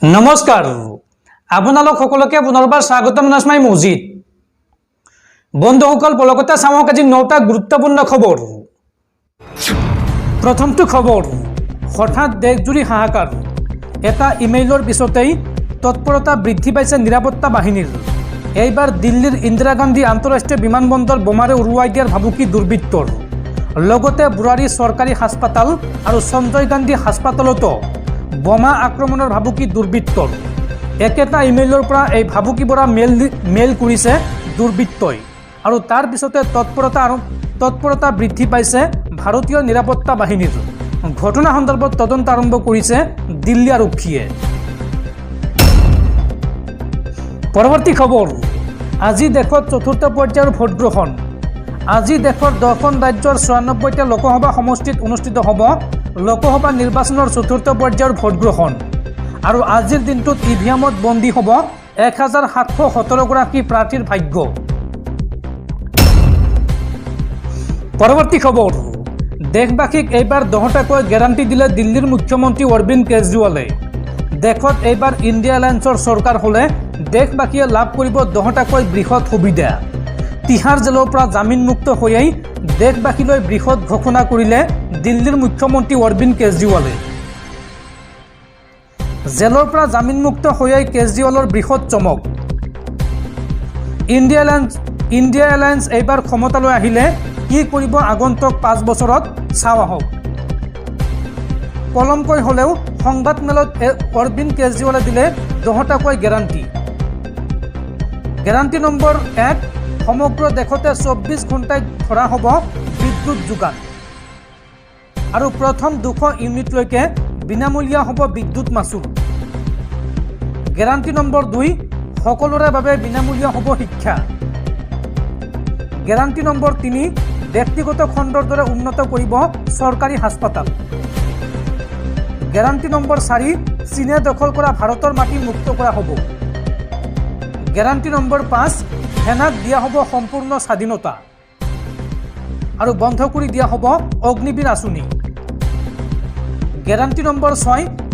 নমস্কাৰ আপোনালোক সকলোকে পুনৰবাৰ স্বাগতম জনাইছো মজিদ বন্ধুসকল পলকতে চাওঁ আজি 9টা গুৰুত্বপূৰ্ণ খবৰ প্ৰথমটো খবৰ হঠাৎ দেশজুৰি হাহাকাৰ এটা ইমেইলৰ পিছতেই তৎপৰতা বৃদ্ধি পাইছে নিৰাপত্তা বাহিনীৰ এইবাৰ দিল্লীৰ ইন্দিৰা গান্ধী আন্তঃৰাষ্ট্ৰীয় বিমানবন্দৰ বোমাৰে উৰুৱাই দিয়াৰ ভাবুকি দুৰ্বৃত্তৰ লগতে বুৰাৰী চৰকাৰী হাস্পাতাল আৰু সঞ্জয় গান্ধী হাস্পাতালতো বোমা আক্ৰমণৰ ভাবুকি দুৰ্বৃত্তৰ একেটা ইমেইলৰ পৰা এই ভাবুকি বৰা মেইল কৰিছে দুৰ্বৃত্তই আৰু তাৰ পিছতে তৎপৰতা বৃদ্ধি পাইছে ভাৰতীয় নিৰাপত্তা বাহিনীৰ ঘটনা সন্দৰ্ভত তদন্ত আৰম্ভ কৰিছে দিল্লী আৰক্ষীয়ে পৰৱৰ্তী খবৰ আজি দেশত চতুৰ্থ পৰ্যায়ৰ ভোট গ্ৰহণ আজি দেশৰ 10খন ৰাজ্যৰ 96টা লোকসভা সমষ্টিত অনুষ্ঠিত হ'ব লোকসভা নিৰ্বাচনৰ চতুৰ্থ পৰ্যায়ৰ ভোট গ্ৰহণ আৰু আজিৰ দিনটোত ইভিএমত বন্দী হ'ব 1717 গৰাকী প্ৰাৰ্থীৰ ভাগ্য পৰৱৰ্তী খবৰ দেশবাসীক এইবাৰ 10টাকৈ গেৰাণ্টি দিলে দিল্লীৰ মুখ্যমন্ত্ৰী অৰবিন্দ কেজৰিৱালে দেশত এইবাৰ ইণ্ডিয়া এলায়েন্সৰ চৰকাৰ হ'লে দেশবাসীয়ে লাভ কৰিব 10টাকৈ বৃহৎ সুবিধা তিহাৰ জেলৰ পৰা জামিনমুক্ত হৈয়ে দেশবাসীলৈ বৃহৎ ঘোষণা কৰিলে দিল্লীৰ মুখ্যমন্ত্ৰী অৰবিন্দ কেজৰিৱালে জেলৰ পৰা জামিনমুক্ত হৈয়ে কেজৰিৱালৰ বৃহৎ চমক ইণ্ডিয়া এলায়েন্স এইবাৰ ক্ষমতালৈ আহিলে কি কৰিব আগন্তুক 5 বছৰত চাওঁ আহক পলমকৈ হ'লেও সংবাদমেলত অৰবিন্দ কেজৰিৱালে দিলে 10টাকৈ গেৰাণ্টি নম্বৰ 1 সমগ্ৰ দেশতে 24 ঘণ্টাই ধৰা হ'ব বিদ্যুৎ যোগান আৰু প্ৰথম 200 ইউনিটলৈকে বিনামূলীয়া হ'ব বিদ্যুৎ মাচুল গেৰাণ্টি নম্বৰ 2 সকলোৰে বাবে বিনামূলীয়া হ'ব শিক্ষা গেৰাণ্টি নম্বৰ 3 ব্যক্তিগত খণ্ডৰ দৰে উন্নত কৰিব চৰকাৰী হাস্পাতাল গেৰাণ্টি নম্বৰ 4 চীনে দখল কৰা ভাৰতৰ মাটি মুক্ত কৰা হ'ব গেৰাণ্টি নম্বৰ 5 সেনাক দিয়া হ'ব সম্পূৰ্ণ স্বাধীনতা আৰু বন্ধ কৰি দিয়া হ'ব অগ্নিবীৰ আঁচনি গেৰাণ্টি নম্বৰ 6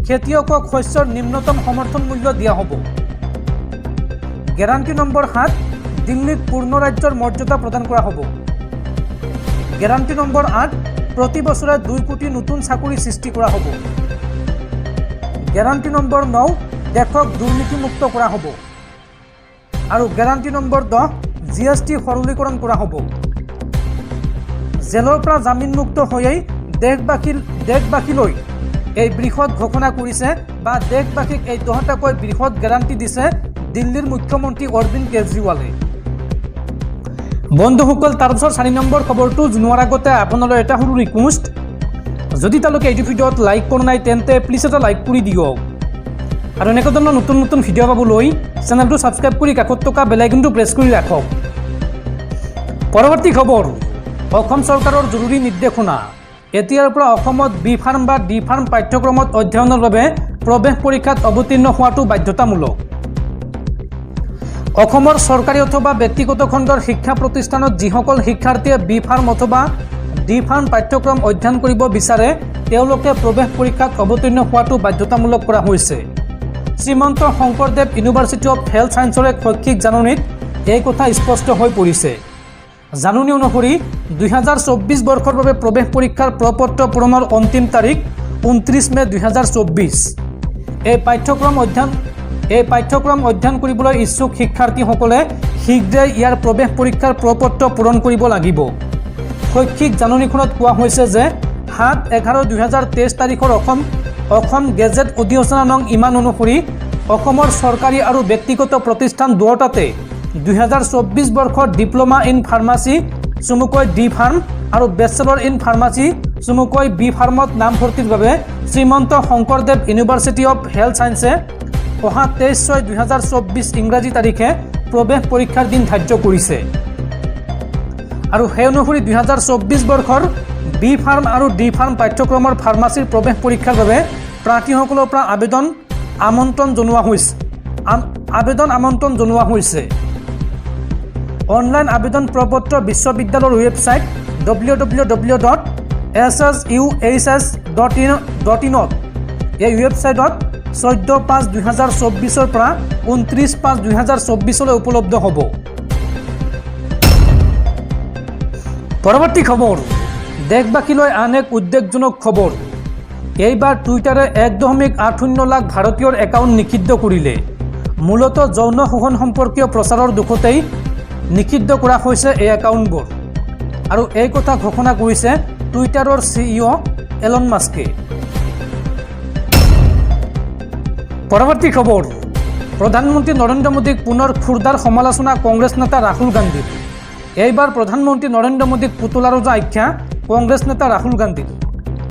খেতিয়কক শস্যৰ নিম্নতম সমৰ্থন মূল্য দিয়া হ'ব গেৰাণ্টি নম্বৰ 7 দিল্লীক পূৰ্ণ ৰাজ্যৰ মৰ্যাদা প্ৰদান কৰা হ'ব গেৰাণ্টি নম্বৰ 8 প্ৰতি বছৰে 2 কোটি নতুন চাকৰি সৃষ্টি কৰা হ'ব গেৰাণ্টি নম্বৰ 9 দেশক দুৰ্নীতিমুক্ত কৰা হ'ব আৰু গেৰাণ্টি নম্বৰ 10 জিএছটি সৰলীকৰণ কৰা হ'ব জেলৰ পৰা জামিনমুক্ত হৈয়ে দেশবাসীলৈ এই বৃহৎ ঘোষণা কৰিছে বা দেশবাসীক এই 10টাকৈ বৃহৎ গেৰাণ্টি দিছে দিল্লীৰ মুখ্যমন্ত্ৰী অৰবিন্দ কেজৰিৱালে বন্ধুসকল তাৰপিছত 4 নম্বৰ খবৰটো জনোৱাৰ আগতে আপোনালৈ এটা সৰু ৰিকুৱেষ্ট যদি তেওঁলোকে এই ভিডিঅ'ত লাইক কৰা নাই তেন্তে প্লিজ এটা লাইক কৰি দিয়ক আৰু এনেকুৱা ধৰণৰ নতুন ভিডিঅ' পাবলৈ চেনেলটো ছাবস্ক্ৰাইব কৰি কাষত থকা বেল আইকনটো প্ৰেছ কৰি ৰাখক পৰৱৰ্তী খবৰ অসম চৰকাৰৰ জৰুৰী নিৰ্দেশনা এতিয়াৰ পৰা অসমত বি ফাৰ্ম বা ডি ফাৰ্ম পাঠ্যক্ৰমত অধ্যয়নৰ বাবে প্ৰৱেশ পৰীক্ষাত অৱতীৰ্ণ হোৱাটো বাধ্যতামূলক অসমৰ চৰকাৰী অথবা ব্যক্তিগত খণ্ডৰ শিক্ষা প্ৰতিষ্ঠানত যিসকল শিক্ষাৰ্থীয়ে বি ফাৰ্ম অথবা ডি ফাৰ্ম পাঠ্যক্ৰম অধ্যয়ন কৰিব বিচাৰে তেওঁলোকে প্ৰৱেশ পৰীক্ষাত অৱতীৰ্ণ হোৱাটো বাধ্যতামূলক কৰা হৈছে Srimanta Sankardev university of health সায়েন্সৰ এক শৈক্ষিক জাননীত এই কথা স্পষ্ট হৈ পৰিছে জাননী অনুসৰি 2024 বৰ্ষৰ বাবে প্ৰৱেশ পৰীক্ষাৰ প্ৰপত্ৰ পূৰণৰ অন্তিম তাৰিখ 29 মে 2024 এই পাঠ্যক্ৰম অধ্যয়ন কৰিবলৈ ইচ্ছুক শিক্ষাৰ্থীসকলে শীঘ্ৰে ইয়াৰ প্ৰৱেশ পৰীক্ষাৰ প্ৰপত্ৰ পূৰণ কৰিব লাগিব শৈক্ষিক জাননীখনত কোৱা হৈছে যে 7/11/2023 তাৰিখৰ অসম গেজেট অধিসূচনা নং ইমান অনুসৰি অসমৰ চৰকাৰী আৰু ব্যক্তিগত প্ৰতিষ্ঠান দুয়োটাতে 2024 বৰ্ষৰ ডিপ্ল'মা ইন ফাৰ্মাচী চমুকৈ ডি ফাৰ্ম আৰু বেচেলৰ ইন ফাৰ্মাচী চমুকৈ বি ফাৰ্মত নামভৰ্তিৰ বাবে Srimanta Sankardev university of health সায়েন্সে অহা 23/6/2024 ইংৰাজী তাৰিখে প্ৰৱেশ পৰীক্ষাৰ দিন ধাৰ্য কৰিছে আৰু সেই অনুসৰি 2024 বৰ্ষৰ বি ফাৰ্ম আৰু ডি ফাৰ্ম পাঠ্যক্ৰমৰ ফাৰ্মাচীৰ প্ৰৱেশ পৰীক্ষাৰ বাবে প্ৰাৰ্থীসকলৰ পৰা আবেদন আমন্ত্ৰণ জনোৱা হৈছে অনলাইন আবেদন প্ৰপত্ৰ বিশ্ববিদ্যালয়ৰ ৱেবছাইট www.ssuhs.in এই ৱেবছাইটত 14/5/2024 পৰা 29/5/2024 উপলব্ধ হ'ব। পৰৱৰ্তী খবৰ, দেশবাসীলৈ আন এক উদ্বেগজনক খবৰ। এইবাৰ টুইটাৰে 1.80 লাখ ভাৰতীয়ৰ একাউণ্ট নিষিদ্ধ কৰিলে। মূলতঃ যৌন শোষণ সম্পৰ্কীয় প্ৰচাৰৰ দুখতেই নিষিদ্ধ কৰা হৈছে এই একাউণ্টবোৰ। আৰু এই কথা ঘোষণা কৰিছে টুইটাৰৰ CEO এলন মাস্কে। পৰৱৰ্তী খবৰ, প্ৰধানমন্ত্ৰী নৰেন্দ্ৰ মোদীক পুনৰ খুৰদাৰ সমালোচনা কংগ্ৰেছ নেতা ৰাহুল গান্ধীৰ। এইবাৰ প্ৰধানমন্ত্ৰী নৰেন্দ্ৰ মোদীক পুতলা ৰজা আখ্যা কংগ্ৰেছ নেতা ৰাহুল গান্ধীৰ।